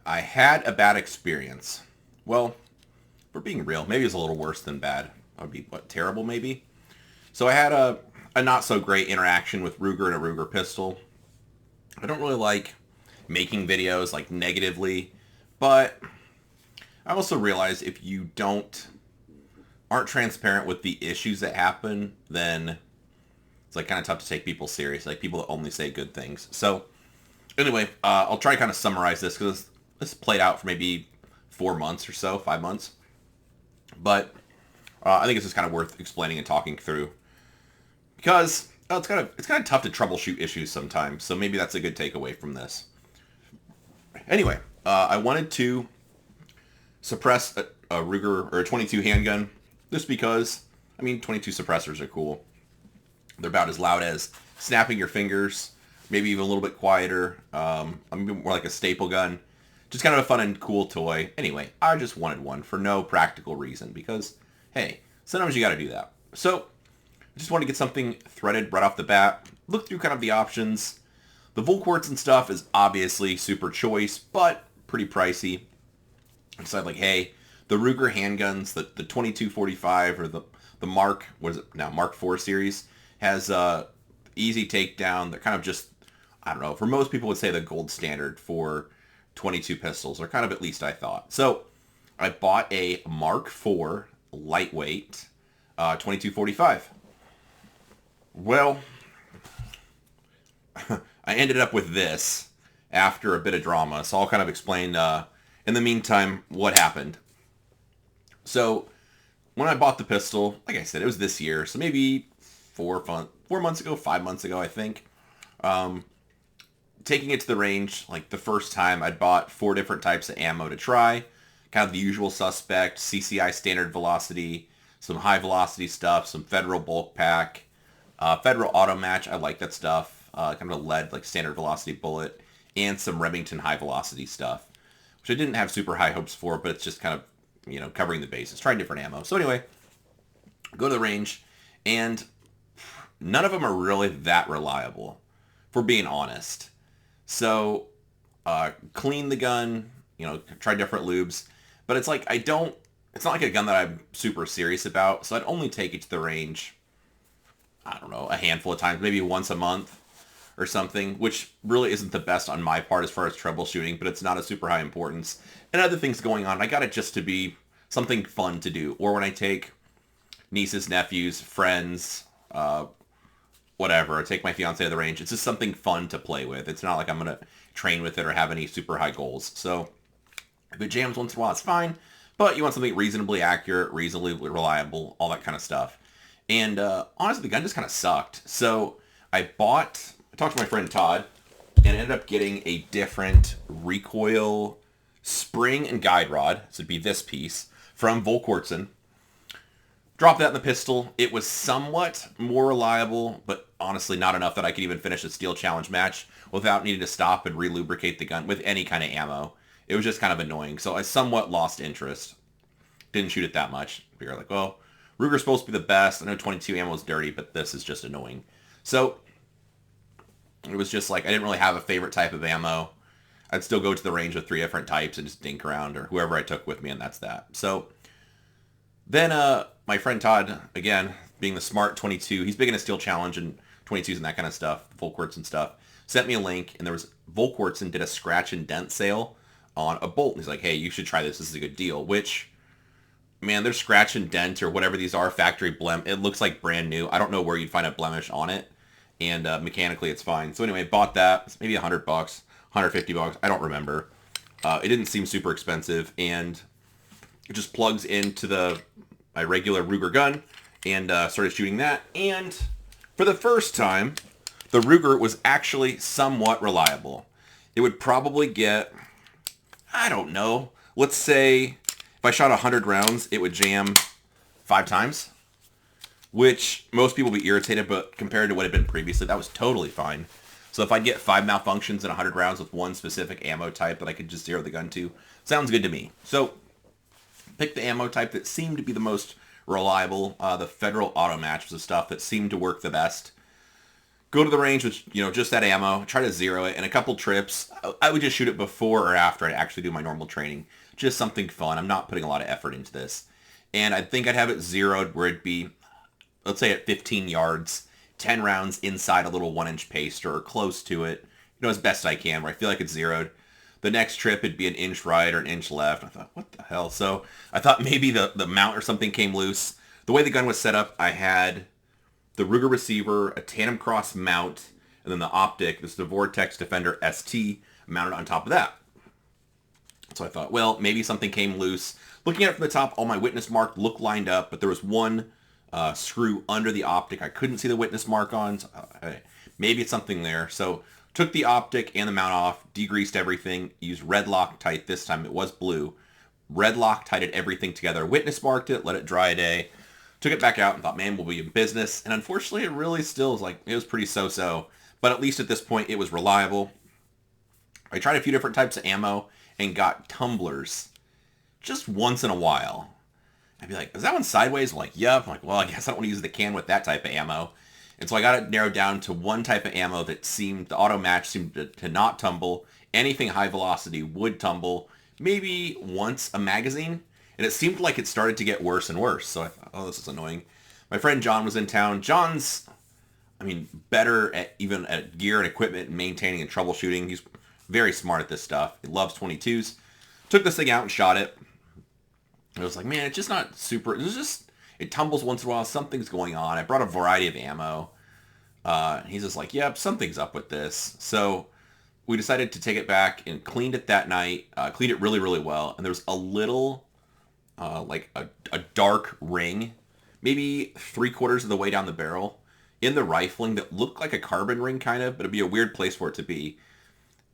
I had a bad experience. Well, for being real, maybe it's a little worse than bad. That would be, what, terrible maybe? So I had a not so great interaction with Ruger and a Ruger pistol. I don't really like making videos like negatively, but I also realize if you aren't transparent with the issues that happen, then it's like kind of tough to take people serious, like people that only say good things. So anyway, I'll try to kind of summarize this because this played out for maybe 4 months or so, 5 months. But I think it's just kind of worth explaining and talking through because it's kind of tough to troubleshoot issues sometimes. So maybe that's a good takeaway from this. Anyway, I wanted to suppress a Ruger or a 22 handgun just because 22 suppressors are cool. They're about as loud as snapping your fingers, maybe even a little bit quieter. More like a staple gun. Just kind of a fun and cool toy. Anyway, I just wanted one for no practical reason because, hey, sometimes you got to do that. So, I just wanted to get something threaded right off the bat. Look through kind of the options. The Volquartsen and stuff is obviously super choice, but pretty pricey. I decided like, hey, the Ruger handguns, the 2245 or the Mark, what is it now, Mark 4 series, has easy takedown. They're kind of just, I don't know, for most people would say the gold standard for 22 pistols, or kind of at least I thought. So I bought a Mark 4 lightweight 2245. Well, I ended up with this after a bit of drama, so I'll kind of explain in the meantime what happened. So when I bought the pistol, like I said, it was this year, so maybe 4 months ago, 5 months ago, I think. Taking it to the range, like the first time, I'd bought 4 different types of ammo to try. Kind of the usual suspect, CCI standard velocity, some high velocity stuff, some Federal bulk pack, Federal auto match, I like that stuff. Kind of a lead, like standard velocity bullet, and some Remington high velocity stuff, which I didn't have super high hopes for, but it's just kind of, covering the bases, trying different ammo. So anyway, go to the range, and none of them are really that reliable, for being honest. So, clean the gun, try different lubes, but it's like it's not like a gun that I'm super serious about, so I'd only take it to the range, I don't know, a handful of times, maybe once a month or something, which really isn't the best on my part as far as troubleshooting, but it's not a super high importance. And other things going on, I got it just to be something fun to do, or when I take nieces, nephews, friends, whatever. I take my fiance to the range. It's just something fun to play with. It's not like I'm going to train with it or have any super high goals. So if it jams once in a while, it's fine. But you want something reasonably accurate, reasonably reliable, all that kind of stuff. And honestly, the gun just kind of sucked. So I talked to my friend Todd, and ended up getting a different recoil spring and guide rod. So it'd be this piece from Volquartsen. Dropped that in the pistol. It was somewhat more reliable, but honestly not enough that I could even finish a steel challenge match without needing to stop and relubricate the gun with any kind of ammo. It was just kind of annoying. So I somewhat lost interest. Didn't shoot it that much. We were like, well, Ruger's supposed to be the best. I know 22 ammo is dirty, but this is just annoying. So it was just like I didn't really have a favorite type of ammo. I'd still go to the range with 3 different types and just dink around, or whoever I took with me, and that's that. So then my friend Todd, again, being the smart 22, he's big into Steel Challenge and 22s and that kind of stuff, Volquartsen and stuff, sent me a link, and there was Volquartsen did a scratch and dent sale on a bolt. And he's like, hey, you should try this. This is a good deal, which, man, their scratch and dent or whatever these are, factory blem, it looks like brand new. I don't know where you'd find a blemish on it, and mechanically it's fine. So anyway, bought that. It's maybe $100, $150, I don't remember. It didn't seem super expensive, and it just plugs into my regular Ruger gun, and started shooting that. And for the first time, the Ruger was actually somewhat reliable. It would probably get, I don't know, let's say if I shot 100 rounds, it would jam 5 times, which most people would be irritated, but compared to what had been previously, that was totally fine. So if I'd get 5 malfunctions in 100 rounds with one specific ammo type that I could just zero the gun to, sounds good to me. So pick the ammo type that seemed to be the most reliable. The Federal auto match was the stuff that seemed to work the best. go to the range with, just that ammo, try to zero it, and a couple trips. I would just shoot it before or after I actually do my normal training. Just something fun. I'm not putting a lot of effort into this. And I think I'd have it zeroed where it'd be, let's say at 15 yards, 10 rounds inside a little 1-inch paster or close to it, as best I can, where I feel like it's zeroed. The next trip, it'd be an inch right or an inch left. I thought, what the hell? So I thought maybe the mount or something came loose. The way the gun was set up, I had the Ruger receiver, a tandem cross mount, and then the optic, this is the Vortex Defender ST, mounted on top of that. So I thought, well, maybe something came loose. Looking at it from the top, all my witness mark looked lined up, but there was one screw under the optic I couldn't see the witness mark on. So, maybe it's something there. So took the optic and the mount off, degreased everything, used red Loctite. This time it was blue. Red Loctited everything together, witness marked it, let it dry a day. Took it back out and thought, man, we'll be in business. And unfortunately, it really still is it was pretty so-so. But at least at this point, it was reliable. I tried a few different types of ammo and got tumblers just once in a while. I'd be like, is that one sideways? I'm like, yep. I'm like, well, I guess I don't want to use the can with that type of ammo. And so I got it narrowed down to one type of ammo that the auto match seemed to not tumble. Anything high velocity would tumble, maybe once a magazine. And it seemed like it started to get worse and worse. So I thought, oh, this is annoying. My friend John was in town. John's, better even at gear and equipment and maintaining and troubleshooting. He's very smart at this stuff. He loves 22s. Took this thing out and shot it. And I was like, man, it's just not super. It tumbles once in a while. Something's going on. I brought a variety of ammo. He's just like, yep, something's up with this. So we decided to take it back and cleaned it that night. Cleaned it really, really well. And there was a little, a dark ring, maybe 3/4 of the way down the barrel in the rifling that looked like a carbon ring kind of, but it'd be a weird place for it to be.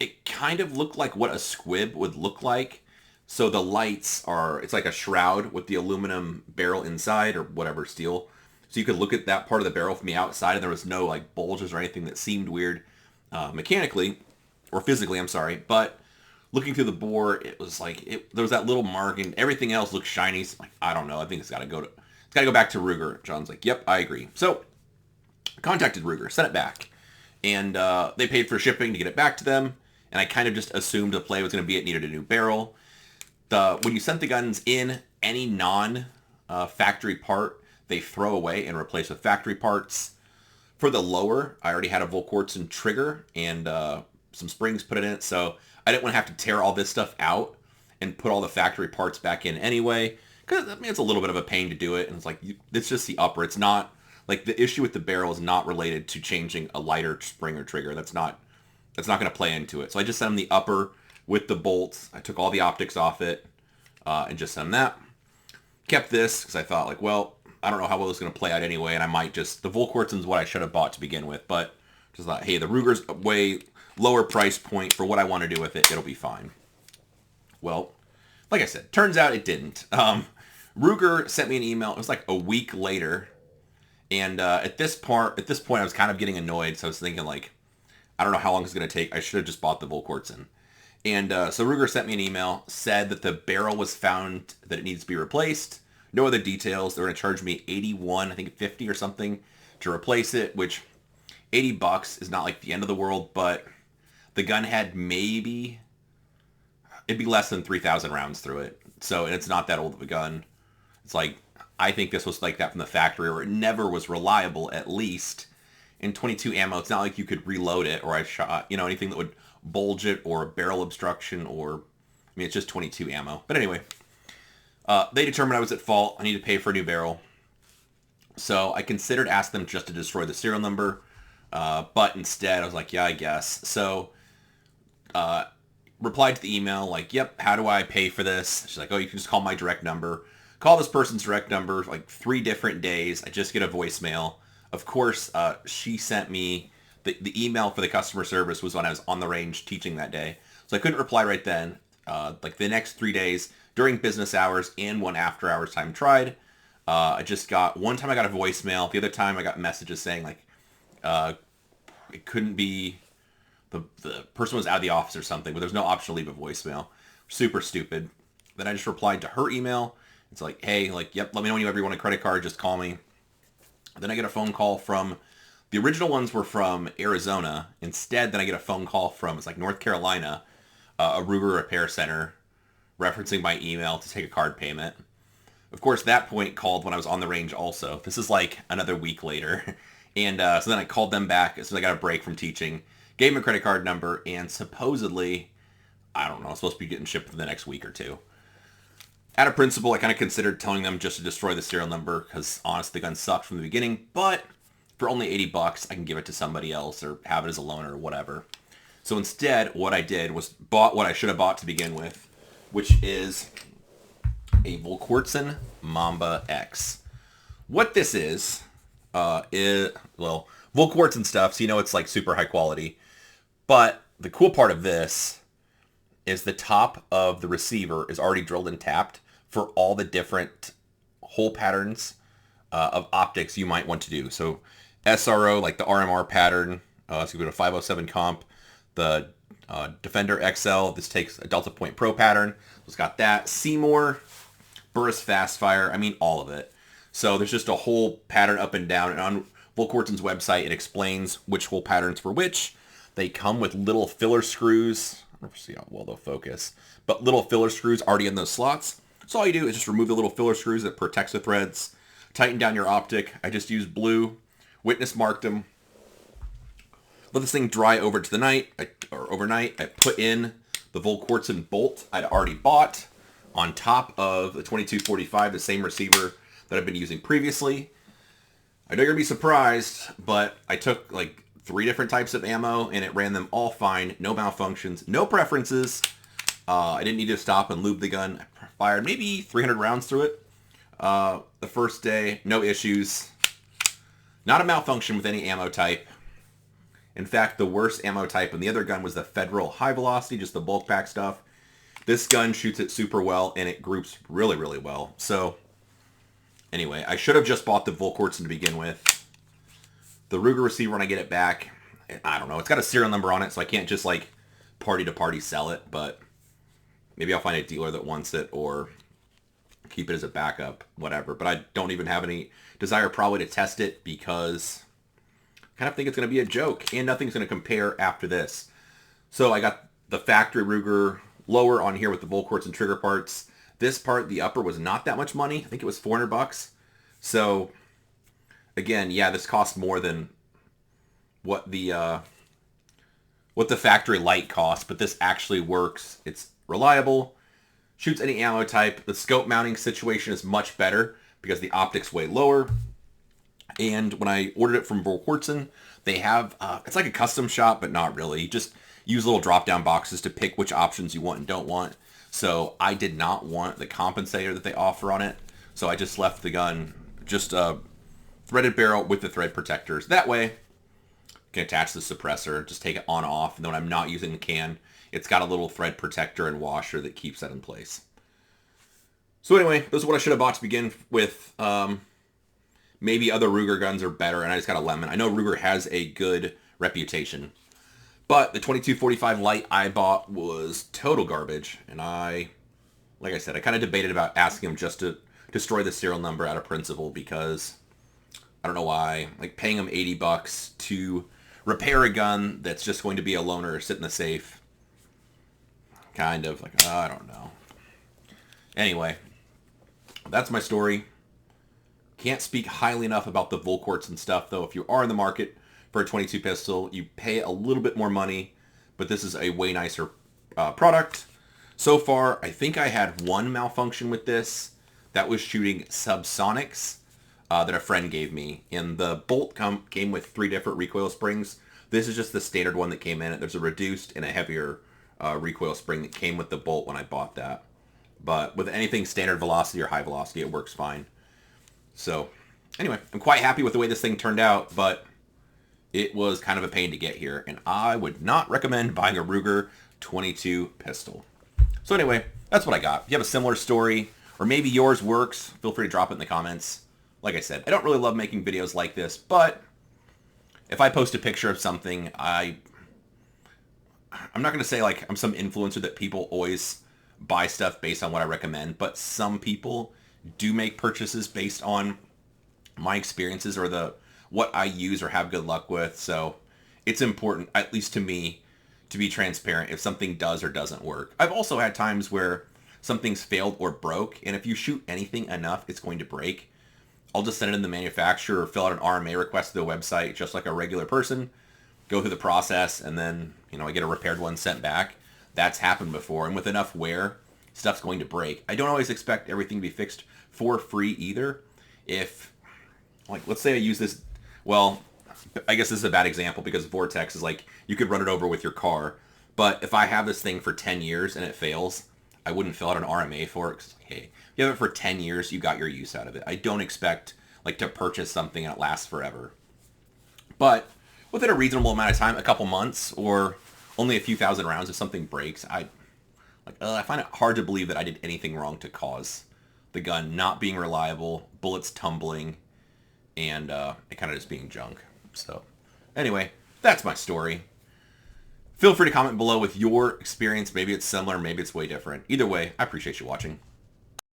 It kind of looked like what a squib would look like. So the lights it's like a shroud with the aluminum barrel inside or whatever, steel. So you could look at that part of the barrel from the outside and there was no bulges or anything that seemed weird mechanically or physically, I'm sorry. But looking through the bore, it was there was that little mark and everything else looked shiny. So I don't know. I think it's got to go back to Ruger. John's like, yep, I agree. So I contacted Ruger, sent it back. And they paid for shipping to get it back to them. And I kind of just assumed the play was going to be it needed a new barrel. When you sent the guns in, any non-factory part, they throw away and replace with factory parts. For the lower, I already had a Volquartsen trigger and some springs put in it, so I didn't want to have to tear all this stuff out and put all the factory parts back in anyway, because it's a little bit of a pain to do it, and it's just the upper. It's not, the issue with the barrel is not related to changing a lighter spring or trigger. That's not going to play into it. So I just sent them the upper with the bolts. I took all the optics off it and just sent them that. Kept this because I thought, I don't know how well it's going to play out anyway, and I might just... The Volquartsen's what I should have bought to begin with, but just thought, hey, the Ruger's a way lower price point for what I want to do with it. It'll be fine. Well, like I said, turns out it didn't. Ruger sent me an email. It was a week later, and at this point, I was kind of getting annoyed, so I was thinking, I don't know how long it's going to take. I should have just bought the Volquartsen. And so Ruger sent me an email, said that the barrel was found, that it needs to be replaced. No other details. They're going to charge me $81, I think $50 or something to replace it, which $80 is not the end of the world, but the gun had maybe, it'd be less than 3,000 rounds through it. So, and it's not that old of a gun. It's I think this was like that from the factory, or it never was reliable, at least. In 22 ammo, it's not like you could reload it, or I shot, anything that would bulge it, or barrel obstruction, or, it's just 22 ammo. But anyway, they determined I was at fault. I needed to pay for a new barrel. So I considered asking them just to destroy the serial number, but instead I was like, yeah, I guess. So replied to the email, yep, how do I pay for this? She's like, oh, you can just call my direct number. Call this person's direct number, 3 different days. I just get a voicemail. Of course, she sent me, the email for the customer service was when I was on the range teaching that day. So I couldn't reply right then. The next 3 days, during business hours and one after hours time tried. I just got, one time I got a voicemail. The other time I got messages saying it couldn't be, the person was out of the office or something, but there's no option to leave a voicemail. Super stupid. Then I just replied to her email. It's hey, yep, let me know when you ever want a credit card, just call me. Then I get a phone call from The original ones were from Arizona. Instead, then I get a phone call from, it's like North Carolina, a Ruger Repair Center, referencing my email to take a card payment. Of course, that point called when I was on the range also. This is like another week later. And so then I called them back as soon as I got a break from teaching, gave them a credit card number, and supposedly, I don't know, it's supposed to be getting shipped within the next week or two. Out of principle, I kind of considered telling them just to destroy the serial number because honestly, the gun sucked from the beginning, but for only $80, I can give it to somebody else or have it as a loaner or whatever. So instead, what I did was bought what I should have bought to begin with, which is a Volquartsen Mamba X. What this is well, Volquartsen stuff, so you know it's like super high quality. But the cool part of this is the top of the receiver is already drilled and tapped for all the different hole patterns of optics you might want to do. So SRO, like the RMR pattern, so you go to 507 comp, the Defender XL, this takes a Delta Point Pro pattern. So it's got that. Seymour, Burris Fastfire, I mean all of it. So there's just a whole pattern up and down, and on Volquartsen's website it explains which hole patterns for which. They come with little filler screws. I don't know if you see how well they'll focus, but little filler screws already in those slots. So all you do is just remove the little filler screws that protects the threads, tighten down your optic. I just used blue, witness marked them. Let this thing dry over to the night, or overnight. I put in the Volquartsen bolt I'd already bought on top of the 2245, the same receiver that I've been using previously. I know you're gonna be surprised, but I took like 3 different types of ammo and it ran them all fine. No malfunctions, no preferences. I didn't need to stop and lube the gun. I fired maybe 300 rounds through it. The first day, no issues. Not a malfunction with any ammo type. In fact, the worst ammo type in the other gun was the Federal High Velocity, just the bulk pack stuff. This gun shoots it super well and it groups really, really well. So anyway, I should have just bought the Volquartsen to begin with. The Ruger receiver, when I get it back, I don't know. It's got a serial number on it, so I can't just like party to party sell it, but maybe I'll find a dealer that wants it or keep it as a backup, whatever. But I don't even have any desire probably to test it because I kind of think it's going to be a joke and nothing's going to compare after this. So I got the factory Ruger lower on here with the Volquartsen trigger parts. This part, the upper, was not that much money. I think it was $400. So again, yeah, this costs more than what the factory light costs, but this actually works. It's reliable, shoots any ammo type. The scope mounting situation is much better because the optic's way lower. And when I ordered it from Volquartsen, they have, it's like a custom shop, but not really. You just use little drop-down boxes to pick which options you want and don't want. So I did not want the compensator that they offer on it. So I just left the gun just a threaded barrel with the thread protectors. That way, I can attach the suppressor, just take it on off, and then when I'm not using the can, it's got a little thread protector and washer that keeps that in place. So anyway, this is what I should have bought to begin with. Maybe other Ruger guns are better, and I just got a lemon. I know Ruger has a good reputation. But the 2245 light I bought was total garbage, and like I said, I kind of debated about asking him just to destroy the serial number out of principle because I don't know why. Like paying him $80 to repair a gun that's just going to be a loaner or sit in the safe. Kind of like, I don't know. Anyway, that's my story. Can't speak highly enough about the Volquartsen stuff, though. If you are in the market for a 22 pistol, you pay a little bit more money, but this is a way nicer product. So far, I think I had one malfunction with this. That was shooting subsonics that a friend gave me. And the bolt came with 3 different recoil springs. This is just the standard one that came in it. There's a reduced and a heavier recoil spring that came with the bolt when I bought that. But with anything standard velocity or high velocity, it works fine. So anyway, I'm quite happy with the way this thing turned out, but it was kind of a pain to get here, and I would not recommend buying a Ruger 22 pistol. So anyway, that's what I got. If you have a similar story, or maybe yours works, feel free to drop it in the comments. Like I said, I don't really love making videos like this, but if I post a picture of something, I'm not going to say like I'm some influencer that people always buy stuff based on what I recommend, but some people do make purchases based on my experiences or what I use or have good luck with. So it's important, at least to me, to be transparent if something does or doesn't work. I've also had times where something's failed or broke, and if you shoot anything enough, it's going to break. I'll just send it in the manufacturer or fill out an RMA request to the website just like a regular person, go through the process, and then, I get a repaired one sent back. That's happened before, and with enough wear, stuff's going to break. I don't always expect everything to be fixed for free either. If, let's say I use this, well, I guess this is a bad example because Vortex is you could run it over with your car. But if I have this thing for 10 years and it fails, I wouldn't fill out an RMA for it because hey, if you have it for 10 years, you got your use out of it. I don't expect to purchase something and it lasts forever. But within a reasonable amount of time, a couple months or only a few thousand rounds, if something breaks, I find it hard to believe that I did anything wrong to cause the gun not being reliable, bullets tumbling, and it kind of just being junk. So anyway, that's my story. Feel free to comment below with your experience. Maybe it's similar, maybe it's way different. Either way, I appreciate you watching.